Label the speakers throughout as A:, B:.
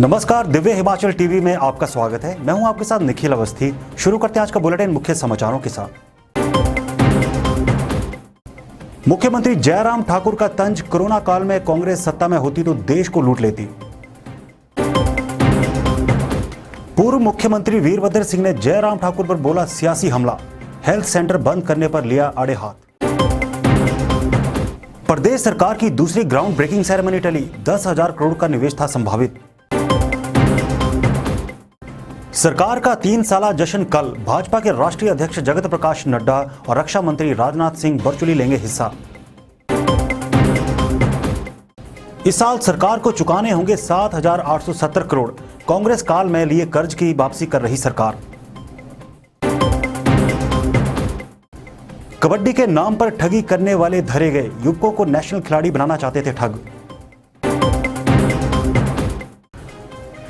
A: नमस्कार, दिव्य हिमाचल टीवी में आपका स्वागत है। मैं हूं आपके साथ निखिल अवस्थी। शुरू करते हैं आज का बुलेटिन मुख्य समाचारों के साथ। मुख्यमंत्री जयराम ठाकुर का तंज, कोरोना काल में कांग्रेस सत्ता में होती तो देश को लूट लेती। पूर्व मुख्यमंत्री वीरभद्र सिंह ने जयराम ठाकुर पर बोला सियासी हमला, हेल्थ सेंटर बंद करने पर लिया आड़े हाथ। प्रदेश सरकार की दूसरी ग्राउंड ब्रेकिंग सेरेमनी टली, 10,000 करोड़ का निवेश था संभावित। सरकार का 3 साला जश्न कल, भाजपा के राष्ट्रीय अध्यक्ष जगत प्रकाश नड्डा और रक्षा मंत्री राजनाथ सिंह वर्चुअली लेंगे हिस्सा। इस साल सरकार को चुकाने होंगे 7,870 करोड़, कांग्रेस काल में लिए कर्ज की वापसी कर रही सरकार। कबड्डी के नाम पर ठगी करने वाले धरे गए, युवकों को नेशनल खिलाड़ी बनाना चाहते थे ठग।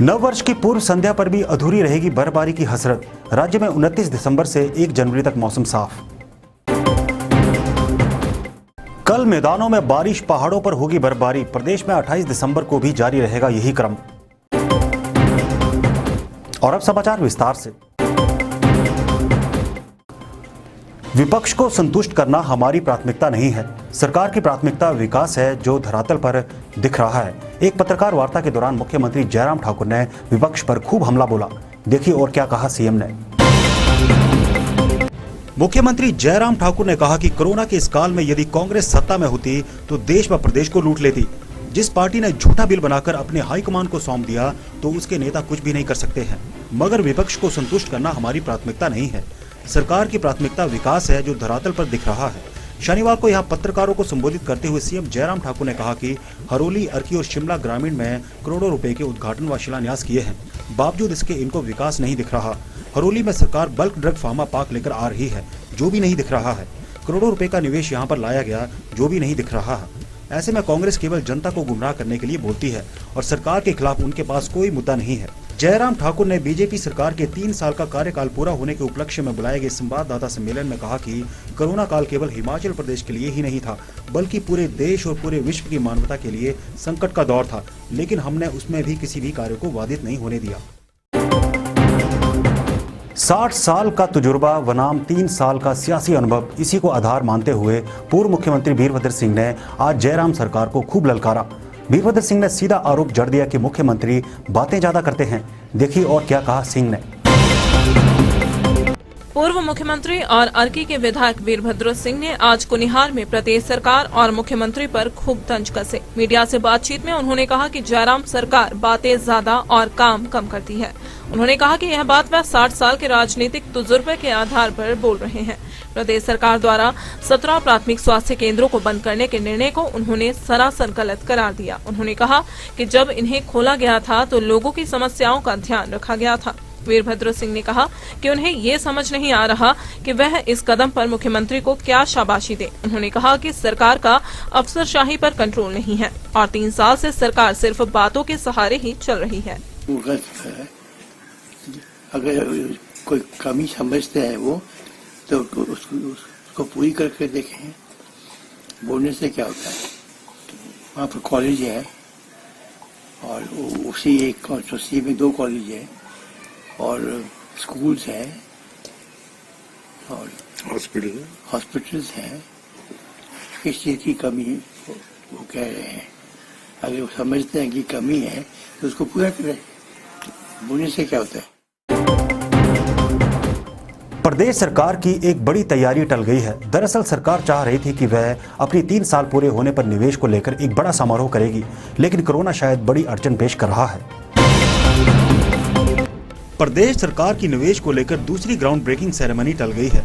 A: नव वर्ष की पूर्व संध्या पर भी अधूरी रहेगी बर्फबारी की हसरत, राज्य में 29 दिसंबर से 1 जनवरी तक मौसम साफ। कल मैदानों में बारिश, पहाड़ों पर होगी बर्फबारी, प्रदेश में 28 दिसंबर को भी जारी रहेगा यही क्रम। और अब समाचार विस्तार से। विपक्ष को संतुष्ट करना हमारी प्राथमिकता नहीं है, सरकार की प्राथमिकता विकास है जो धरातल पर दिख रहा है। एक पत्रकार वार्ता के दौरान मुख्यमंत्री जयराम ठाकुर ने विपक्ष पर खूब हमला बोला। देखिए और क्या कहा सीएम ने। मुख्यमंत्री जयराम ठाकुर ने कहा कि कोरोना के इस काल में यदि कांग्रेस सत्ता में होती तो देश व प्रदेश को लूट लेती। जिस पार्टी ने झूठा बिल बनाकर अपने हाईकमान को सौंप दिया तो उसके नेता कुछ भी नहीं कर सकते हैं। मगर विपक्ष को संतुष्ट करना हमारी प्राथमिकता नहीं है, सरकार की प्राथमिकता विकास है जो धरातल पर दिख रहा है। शनिवार को यहां पत्रकारों को संबोधित करते हुए सीएम जयराम ठाकुर ने कहा कि हरोली, अर्की और शिमला ग्रामीण में करोड़ों रुपए के उद्घाटन व शिलान्यास किए हैं, बावजूद इसके इनको विकास नहीं दिख रहा। हरोली में सरकार बल्क ड्रग फार्मा पार्क लेकर आ रही है, जो भी नहीं दिख रहा है। करोड़ों रुपए का निवेश यहाँ पर लाया गया, जो भी नहीं दिख रहा है। ऐसे में कांग्रेस केवल जनता को गुमराह करने के लिए बोलती है और सरकार के खिलाफ उनके पास कोई मुद्दा नहीं है। जयराम ठाकुर ने बीजेपी सरकार के 3 साल का कार्यकाल पूरा होने के उपलक्ष्य में बुलाए गए संवाददाता सम्मेलन में कहा कि कोरोना काल केवल हिमाचल प्रदेश के लिए ही नहीं था, बल्कि पूरे देश और पूरे विश्व की मानवता के लिए संकट का दौर था, लेकिन हमने उसमें भी किसी भी कार्य को बाधित नहीं होने दिया। 60 साल का तजुर्बा बनाम 3 साल का सियासी अनुभव, इसी को आधार मानते हुए पूर्व मुख्यमंत्री वीरभद्र सिंह ने आज जयराम सरकार को खूब ललकारा। वीरभद्र सिंह ने सीधा आरोप जड़ दिया कि मुख्यमंत्री बातें ज्यादा करते हैं। देखिए और क्या कहा सिंह ने।
B: पूर्व मुख्यमंत्री और अर्की के विधायक वीरभद्र सिंह ने आज कुनिहार में प्रदेश सरकार और मुख्यमंत्री पर खूब तंज कसे। मीडिया से बातचीत में उन्होंने कहा कि जयराम सरकार बातें ज्यादा और काम कम करती है। उन्होंने कहा कि यह बात वह 60 साल के राजनीतिक तजुर्बे के आधार पर बोल रहे हैं। प्रदेश सरकार द्वारा 17 प्राथमिक स्वास्थ्य केंद्रों को बंद करने के निर्णय को उन्होंने सरासर गलत करार दिया। उन्होंने कहा कि जब इन्हें खोला गया था तो लोगों की समस्याओं का ध्यान रखा गया था। वीरभद्र सिंह ने कहा कि उन्हें ये समझ नहीं आ रहा कि वह इस कदम पर मुख्यमंत्री को क्या शाबाशी दे। उन्होंने कहा कि सरकार का अफसरशाही पर कंट्रोल नहीं है और 3 साल से सरकार सिर्फ बातों के सहारे ही चल रही है।
C: अगर कोई कमी समझते हैं वो तो उसको पूरी करके देखें। बोलने से क्या होता है। वहाँ पर कॉलेज है और उसी एक कॉन्स्टिट्यूंसी में 2 कॉलेज है और स्कूल्स हैं और हॉस्पिटल्स हैं। किस चीज़ की कमी वो कह रहे हैं। अगर वो समझते हैं कि कमी है तो उसको पूरा करें। बोलने से क्या होता है।
A: प्रदेश सरकार की एक बड़ी तैयारी टल गई है। दरअसल सरकार चाह रही थी कि वह अपनी 3 साल पूरे होने पर निवेश को लेकर एक बड़ा समारोह करेगी, लेकिन कोरोना शायद बड़ी अड़चन पेश कर रहा है। प्रदेश सरकार की निवेश को लेकर दूसरी ग्राउंड ब्रेकिंग सेरेमनी टल गई है।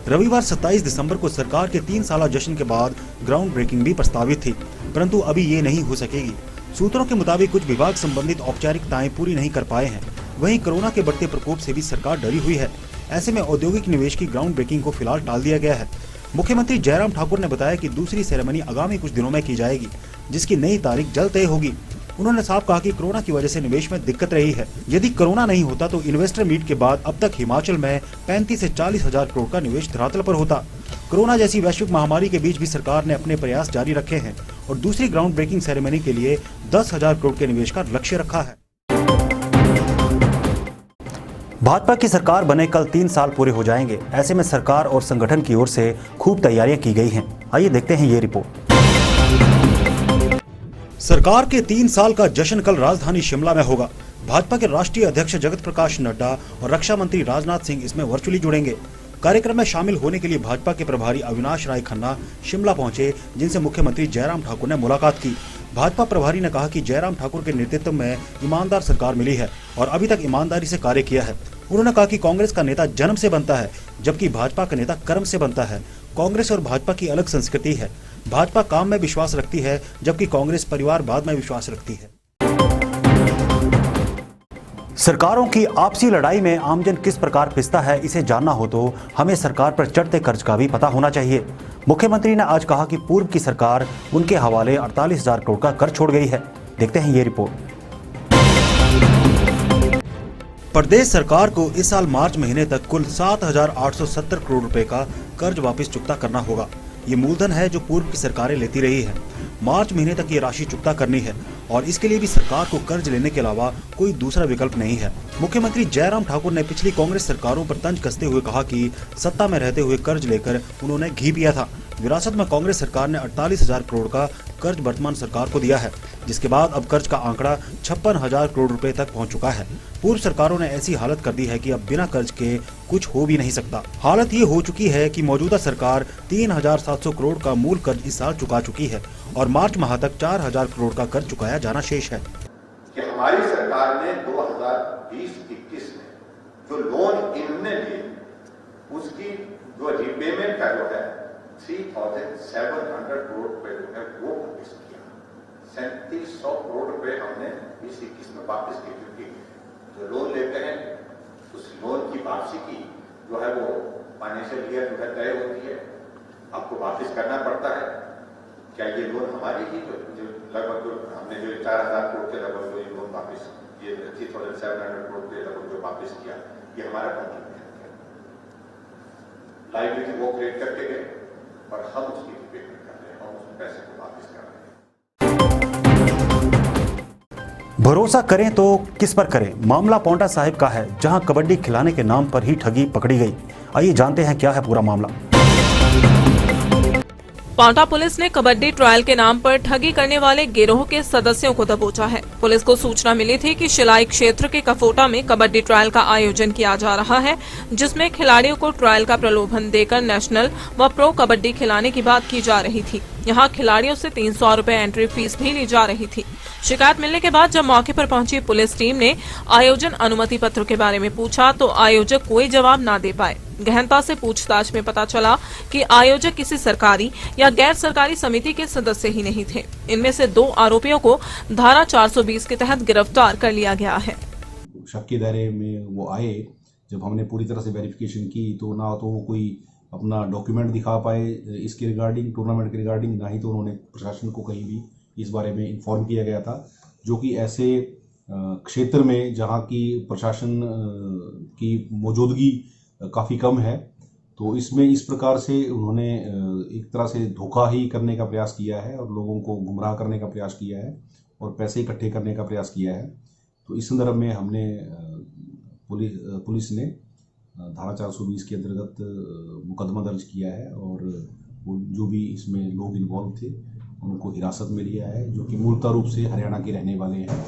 A: रविवार 27 दिसंबर को सरकार के 3 साला जश्न के बाद ग्राउंड ब्रेकिंग भी प्रस्तावित थी, परंतु अभी ये नहीं हो सकेगी। सूत्रों के मुताबिक कुछ विभाग संबंधित औपचारिकताएं पूरी नहीं कर पाए हैं। वहीं कोरोना के बढ़ते प्रकोप से भी सरकार डरी हुई है। ऐसे में औद्योगिक निवेश की ग्राउंड ब्रेकिंग को फिलहाल टाल दिया गया है। मुख्यमंत्री जयराम ठाकुर ने बताया कि दूसरी सेरेमनी आगामी कुछ दिनों में की जाएगी, जिसकी नई तारीख जल्द तय होगी। उन्होंने साफ कहा कि कोरोना की वजह से निवेश में दिक्कत रही है। यदि कोरोना नहीं होता तो इन्वेस्टर मीट के बाद अब तक हिमाचल में 35 से 40 हजार करोड़ का निवेश धरातल पर होता। कोरोना जैसी वैश्विक महामारी के बीच भी सरकार ने अपने प्रयास जारी रखे हैं और दूसरी ग्राउंड ब्रेकिंग सेरेमनी के लिए 10,000 करोड़ के निवेश का लक्ष्य रखा है। भाजपा की सरकार बने कल 3 साल पूरे हो जाएंगे। ऐसे में सरकार और संगठन की ओर से खूब तैयारियां की गई हैं। आइए देखते हैं ये रिपोर्ट। सरकार के 3 साल का जश्न कल राजधानी शिमला में होगा। भाजपा के राष्ट्रीय अध्यक्ष जगत प्रकाश नड्डा और रक्षा मंत्री राजनाथ सिंह इसमें वर्चुअली जुड़ेंगे। कार्यक्रम में शामिल होने के लिए भाजपा के प्रभारी अविनाश राय खन्ना शिमला पहुंचे, जिनसे मुख्यमंत्री जयराम ठाकुर ने मुलाकात की। भाजपा प्रभारी ने कहा कि जयराम ठाकुर के नेतृत्व में ईमानदार सरकार मिली है और अभी तक ईमानदारी से कार्य किया है। उन्होंने कहा कि कांग्रेस का नेता जन्म से बनता है, जबकि भाजपा का नेता कर्म से बनता है। कांग्रेस और भाजपा की अलग संस्कृति है। भाजपा काम में विश्वास रखती है, जबकि कांग्रेस परिवारवाद में विश्वास रखती है। सरकारों की आपसी लड़ाई में आमजन किस प्रकार पिसता है, इसे जानना हो तो हमें सरकार पर चढ़ते कर्ज का भी पता होना चाहिए। मुख्यमंत्री ने आज कहा कि पूर्व की सरकार उनके हवाले 48,000 करोड़ का कर्ज छोड़ गई है। देखते हैं ये रिपोर्ट। प्रदेश सरकार को इस साल मार्च महीने तक कुल 7,870 करोड़ रुपए का कर्ज वापस चुकता करना होगा। ये मूलधन है जो पूर्व की सरकारें लेती रही है। मार्च महीने तक ये राशि चुकता करनी है और इसके लिए भी सरकार को कर्ज लेने के अलावा कोई दूसरा विकल्प नहीं है। मुख्यमंत्री जयराम ठाकुर ने पिछली कांग्रेस सरकारों पर तंज कसते हुए कहा कि सत्ता में रहते हुए कर्ज लेकर उन्होंने घी पिया था। विरासत में कांग्रेस सरकार ने 48,000 करोड़ का कर्ज वर्तमान सरकार को दिया है, जिसके बाद अब कर्ज का आंकड़ा 56,000 करोड़ रुपए तक पहुंच चुका है। पूर्व सरकारों ने ऐसी हालत कर दी है कि अब बिना कर्ज के कुछ हो भी नहीं सकता। हालत ये हो चुकी है कि मौजूदा सरकार 3,700 करोड़ का मूल कर्ज इस साल चुका चुकी है और मार्च माह तक 4,000 करोड़ का कर्ज चुकाया जाना शेष है।
D: कि हमारी सरकार ने 2020-21 में जो लोन इन्होंने लिए उसकी जो रिपेमेंट का जो है 3,700 करोड़ रुपए जो है वो वापिस किया। 3,700 करोड़ रुपए हमने 2021 में वापिस किए, क्योंकि जो लोन लेते हैं उस लोन की वापसी की जो है वो फाइनेंशियल ईयर जो है तय होती है, आपको वापिस करना पड़ता है। क्या ये लोन हमारी ही जो लगभग जो हमने जो 4,000 करोड़ के लगभग जो लोन वापिस ये 3,700 करोड़ के लगभग जो वापिस किया, ये हमारा कंट्रीब्यूशन है। लाइबिलिटी वो क्रिएट करके गए और हम उसकी रिपेमेंट कर रहे हैं और उस पैसे को वापिस कर रहे हैं।
A: भरोसा करें तो किस पर करें? मामला पांवटा साहिब का है, जहां कबड्डी खिलाने के नाम पर ही ठगी पकड़ी गई। आइए जानते हैं क्या है पूरा मामला।
B: पांवटा पुलिस ने कबड्डी ट्रायल के नाम पर ठगी करने वाले गिरोह के सदस्यों को दबोचा है। पुलिस को सूचना मिली थी कि शिलाई क्षेत्र के कफोटा में कबड्डी ट्रायल का आयोजन किया जा रहा है, जिसमें खिलाड़ियों को ट्रायल का प्रलोभन देकर नेशनल व प्रो कबड्डी खिलाने की बात की जा रही थी। यहाँ खिलाड़ियों से 300 रुपए एंट्री फीस भी ली जा रही थी। शिकायत मिलने के बाद जब मौके पर पहुंची पुलिस टीम ने आयोजन अनुमति पत्र के बारे में पूछा तो आयोजक कोई जवाब न दे पाए। गहनता से पूछताछ में पता चला कि आयोजक किसी सरकारी या गैर सरकारी समिति के सदस्य ही नहीं थे। इनमें से 2 आरोपियों को धारा 420 के तहत गिरफ्तार कर लिया गया है।
E: शक के दायरे में वो आए, जब हमने पूरी तरह से वेरिफिकेशन की तो ना तो वो कोई अपना डॉक्यूमेंट दिखा पाए इसके रिगार्डिंग, टूर्नामेंट के रिगार्डिंग, ना ही तो उन्होंने प्रशासन को कहीं भी इस बारे में इन्फॉर्म किया गया था, जो कि ऐसे क्षेत्र में जहाँ की प्रशासन की मौजूदगी काफ़ी कम है, तो इसमें इस प्रकार से उन्होंने एक तरह से धोखा ही करने का प्रयास किया है और लोगों को गुमराह करने का प्रयास किया है और पैसे इकट्ठे करने का प्रयास किया है। तो इस संदर्भ में हमने पुलिस ने धारा 420 के अंतर्गत मुकदमा दर्ज किया है और जो भी इसमें लोग इन्वॉल्व थे उनको हिरासत में लिया है, जो कि मूलतः रूप से हरियाणा के रहने वाले हैं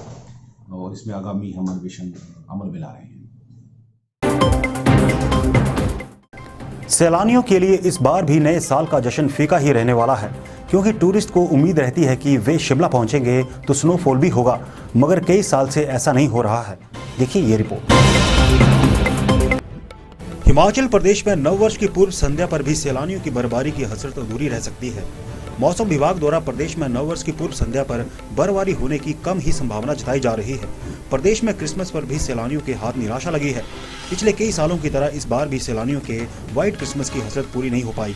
E: और इसमें आगामी हम अन्वेषण अमल में ला रहे हैं।
A: सैलानियों के लिए इस बार भी नए साल का जश्न फीका ही रहने वाला है, क्योंकि टूरिस्ट को उम्मीद रहती है कि वे शिमला पहुंचेंगे तो स्नोफॉल भी होगा, मगर कई साल से ऐसा नहीं हो रहा है। देखिए ये रिपोर्ट। हिमाचल प्रदेश में नववर्ष की पूर्व संध्या पर भी सैलानियों की बर्फबारी की हसरत अधूरी रह सकती है। मौसम विभाग द्वारा प्रदेश में नववर्ष की पूर्व संध्या पर बर्फबारी होने की कम ही संभावना जताई जा रही है। प्रदेश में क्रिसमस पर भी सैलानियों के हाथ निराशा लगी है। पिछले कई सालों की तरह इस बार भी सैलानियों के व्हाइट क्रिसमस की हसरत पूरी नहीं हो पाई,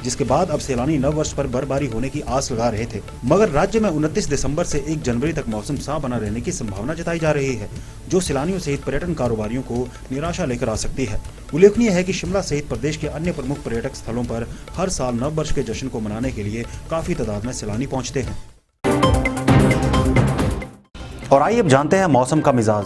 A: जिसके बाद अब सैलानी नववर्ष पर बर्फबारी होने की आस लगा रहे थे। मगर राज्य में 29 दिसंबर से 1 जनवरी तक मौसम साफ बना रहने की संभावना जताई जा रही है, जो सैलानियों सहित पर्यटन कारोबारियों को निराशा लेकर आ सकती है। उल्लेखनीय है कि शिमला सहित प्रदेश के अन्य प्रमुख पर्यटक स्थलों पर हर साल नववर्ष के जश्न को मनाने के लिए काफी तादाद में सैलानी पहुंचते हैं। और आइए अब जानते हैं मौसम का मिजाज।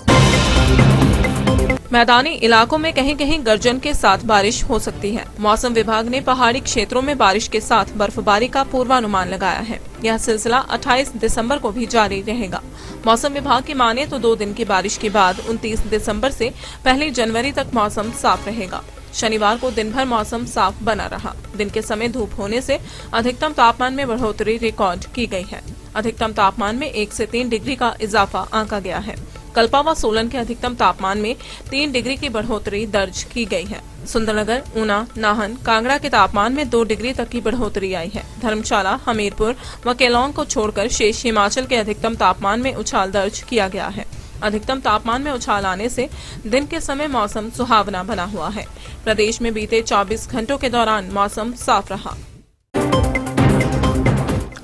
B: मैदानी इलाकों में कहीं कहीं गर्जन के साथ बारिश हो सकती है। मौसम विभाग ने पहाड़ी क्षेत्रों में बारिश के साथ बर्फबारी का पूर्वानुमान लगाया है। यह सिलसिला 28 दिसंबर को भी जारी रहेगा। मौसम विभाग की माने तो 2 दिन की बारिश के बाद 29 दिसंबर से 1 जनवरी तक मौसम साफ रहेगा। शनिवार को दिन भर मौसम साफ बना रहा। दिन के समय धूप होने से अधिकतम तापमान में बढ़ोतरी रिकॉर्ड की गई है। अधिकतम तापमान में 1 से 3 डिग्री का इजाफा आंका गया है। कल्पा व सोलन के अधिकतम तापमान में 3 डिग्री की बढ़ोतरी दर्ज की गई है। सुंदरनगर, ऊना, नाहन, कांगड़ा के तापमान में 2 डिग्री तक की बढ़ोतरी आई है। धर्मशाला, हमीरपुर व केलोंग को छोड़कर शेष हिमाचल के अधिकतम तापमान में उछाल दर्ज किया गया है। अधिकतम तापमान में उछाल आने से दिन के समय मौसम सुहावना बना हुआ है। प्रदेश में बीते 24 घंटों के दौरान मौसम साफ रहा।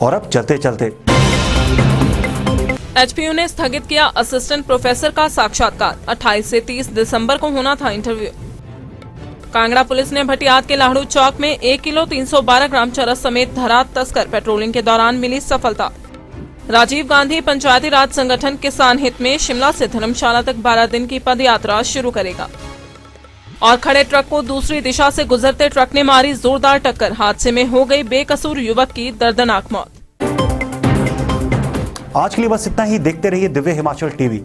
A: और अब चलते चलते
B: एचपीयू ने स्थगित किया असिस्टेंट प्रोफेसर का साक्षात्कार। 28 से 30 दिसंबर को होना था इंटरव्यू। कांगड़ा पुलिस ने भटियात के लाहड़ू चौक में 1 किलो 312 ग्राम चरस समेत धरा तस्कर। पेट्रोलिंग के दौरान मिली सफलता। राजीव गांधी पंचायती राज संगठन किसान हित में शिमला से धर्मशाला तक 12 दिन की पद यात्रा शुरू करेगा। और खड़े ट्रक को दूसरी दिशा से गुजरते ट्रक ने मारी जोरदार टक्कर। हादसे में हो गई बेकसूर युवक की दर्दनाक मौत।
A: आज के लिए बस इतना ही। देखते रहिए दिव्य हिमाचल टीवी।